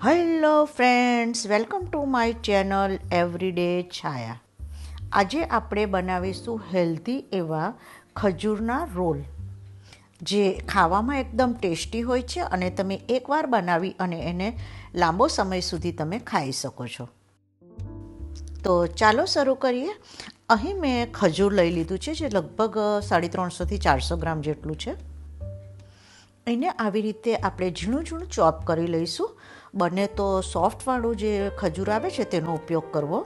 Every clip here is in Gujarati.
Hello friends, welcome to my channel everyday Chhaya. આજે આપણે બનાવીશું હેલ્ધી એવા ખજૂરના રોલ, જે ખાવામાં એકદમ ટેસ્ટી હોય છે અને તમે એકવાર બનાવી અને એને લાંબો સમય સુધી તમે ખાઈ શકો છો. તો ચાલો શરૂ કરીએ. અહીં મેં ખજૂર લઈ લીધું છે, જે લગભગ 350 થી 400 ગ્રામ જેટલું છે. એને આવી રીતે આપણે ઝીણું ઝીણું ચોપ કરી લઈશું. બને તો સોફ્ટવાળું જે ખજૂર આવે છે તેનો ઉપયોગ કરવો.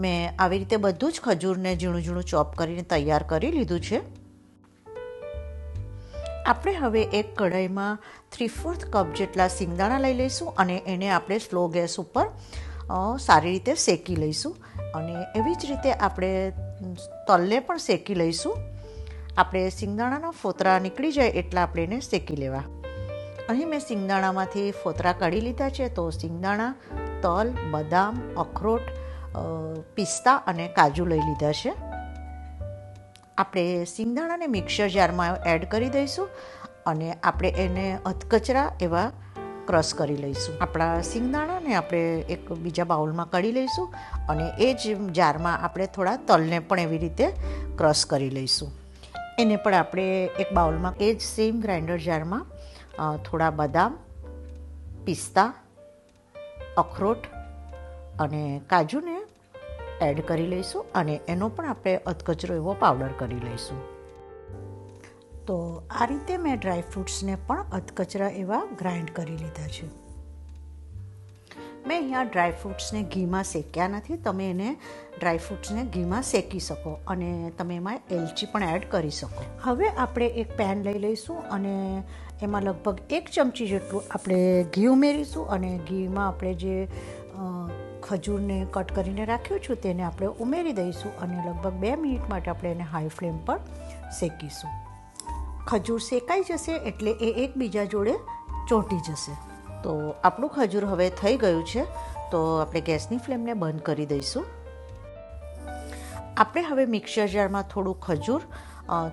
મેં આવી રીતે બધું જ ખજૂરને ઝીણું ઝીણું ચોપ કરીને તૈયાર કરી લીધું છે. આપણે હવે એક કઢાઈમાં 3/4 કપ જેટલા સિંગદાણા લઈ લઈશું અને એને આપણે સ્લો ગેસ ઉપર સારી રીતે શેકી લઈશું. અને એવી જ રીતે આપણે તલને પણ શેકી લઈશું. આપણે સિંગદાણાના ફોતરા નીકળી જાય એટલા આપણે એને શેકી લેવા. અહીં મેં સિંગદાણામાંથી ફોતરા કાઢી લીધા છે. તો સિંગદાણા, તલ, બદામ, અખરોટ, પિસ્તા અને કાજુ લઈ લીધા છે. આપણે સિંગદાણાને મિક્સર જારમાં એડ કરી દઈશું અને આપણે એને અધકચરા એવા ક્રશ કરી લઈશું. આપણા સિંગદાણાને આપણે એક બીજા બાઉલમાં કાઢી લઈશું અને એ જ જારમાં આપણે થોડા તલને પણ એવી રીતે ક્રશ કરી લઈશું. એને પણ આપણે એક બાઉલમાં એ જ સેમ ગ્રાઇન્ડર જારમાં થોડા બદામ, પિસ્તા, અખરોટ અને કાજુને એડ કરી લઈશું અને એનો પણ આપણે અધકચરો એવો પાવડર કરી લઈશું. તો આ રીતે મેં ડ્રાયફ્રૂટ્સને પણ અધકચરા એવા ગ્રાઇન્ડ કરી લીધા છે. મેં અહીંયા ડ્રાયફ્રૂટ્સને ઘીમાં શેક્યા નથી. તમે એને ડ્રાયફ્રૂટ્સને ઘીમાં શેકી શકો અને તમે એમાં એલચી પણ એડ કરી શકો. હવે આપણે એક પેન લઈ લઈશું અને એમાં લગભગ 1 ચમચી જેટલું આપણે ઘી ઉમેરીશું અને ઘીમાં આપણે જે ખજૂરને કટ કરીને રાખ્યું છું તેને આપણે ઉમેરી દઈશું અને લગભગ 2 મિનિટ માટે આપણે એને હાઈ ફ્લેમ પર શેકીશું. ખજૂર શેકાઈ જશે એટલે એ એકબીજા જોડે ચોંટી જશે. તો આપણું ખજૂર હવે થઈ ગયું છે. તો આપણે ગેસની ફ્લેમને બંધ કરી દઈશું. આપણે હવે મિક્સર જારમાં થોડું ખજૂર,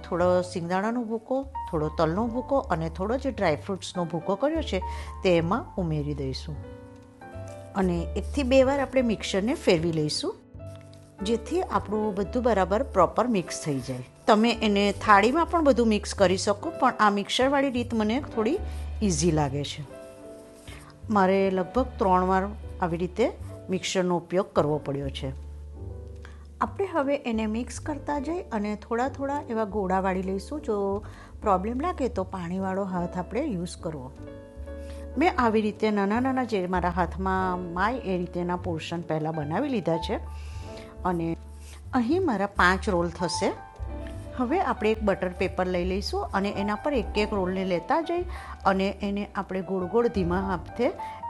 થોડો સિંગદાણાનો ભૂકો, થોડો તલનો ભૂકો અને થોડો જે ડ્રાયફ્રૂટ્સનો ભૂકો કર્યો છે તે એમાં ઉમેરી દઈશું અને 1 થી 2 વાર આપણે મિક્સરને ફેરવી લઈશું, જેથી આપણું બધું બરાબર પ્રોપર મિક્સ થઈ જાય. તમે એને થાળીમાં પણ બધું મિક્સ કરી શકો, પણ આ મિક્સરવાળી રીત મને થોડી ઇઝી લાગે છે. મારે લગભગ 3 વાર આવી રીતે મિક્સરનો ઉપયોગ કરવો પડ્યો છે. આપણે હવે એને મિક્સ કરતા જઈ અને થોડા થોડા એવા ગોળા વાળી લઈશું. જો પ્રોબ્લેમ લાગે તો પાણીવાળો હાથ આપણે યુઝ કરવો. મેં આવી રીતે નાના નાના જે મારા હાથમાં માય એ રીતેના પોર્શન પહેલાં બનાવી લીધા છે અને અહીં મારા 5 રોલ થશે. હવે આપણે એક બટર પેપર લઈ લઈશું અને એના પર એક એક રોલને લેતા જઈ અને એને આપણે ગોળ ગોળ ધીમા હાથે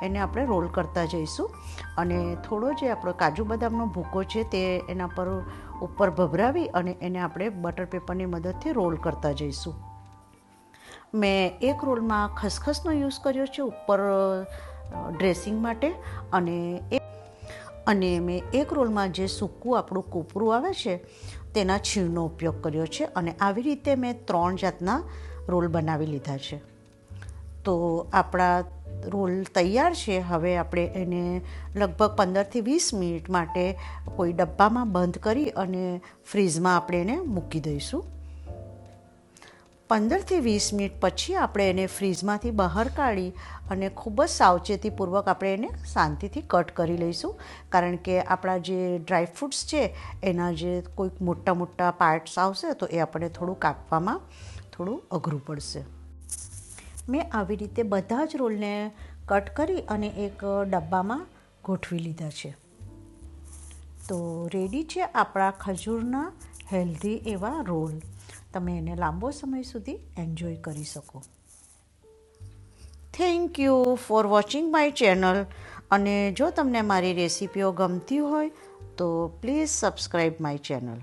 એને આપણે રોલ કરતા જઈશું અને થોડો જે આપણો કાજુ બદામનો ભૂકો છે તે એના પર ઉપર ભભરાવી અને એને આપણે બટર પેપરની મદદથી રોલ કરતા જઈશું. મેં એક રોલમાં ખસખસનો યુઝ કર્યો છે ઉપર ડ્રેસિંગ માટે અને મેં એક રોલમાં જે સૂકું આપણું કોપરું આવે છે તેના છીણનો ઉપયોગ કર્યો છે અને આવી રીતે મેં 3 જાતના રોલ બનાવી લીધા છે. તો આપણા રોલ તૈયાર છે. હવે આપણે એને લગભગ 15 થી 20 મિનિટ માટે કોઈ ડબ્બામાં બંધ કરી અને ફ્રીઝમાં આપણે એને મૂકી દઈશું. 15 થી 20 મિનિટ પછી આપણે એને ફ્રીઝમાંથી બહાર કાઢી અને ખૂબ જ સાવચેતીપૂર્વક આપણે એને શાંતિથી કટ કરી લઈશું, કારણ કે આપણા જે ડ્રાયફ્રૂટ્સ છે એના જે કોઈક મોટા મોટા પાર્ટ્સ આવશે તો એ આપણે થોડું કાપવામાં થોડું અઘરું પડશે. મેં આવી રીતે બધા જ રોલને કટ કરી અને એક ડબ્બામાં ગોઠવી લીધા છે. તો રેડી છે આપણા ખજૂરના હેલ્ધી એવા રોલ. તમે એને લાંબો સમય સુધી એન્જોય કરી શકો. Thank you for watching my channel. અને જો તમને મારી રેસિપીઓ ગમતી હોય તો પ્લીઝ સબસ્ક્રાઈબ માય ચેનલ.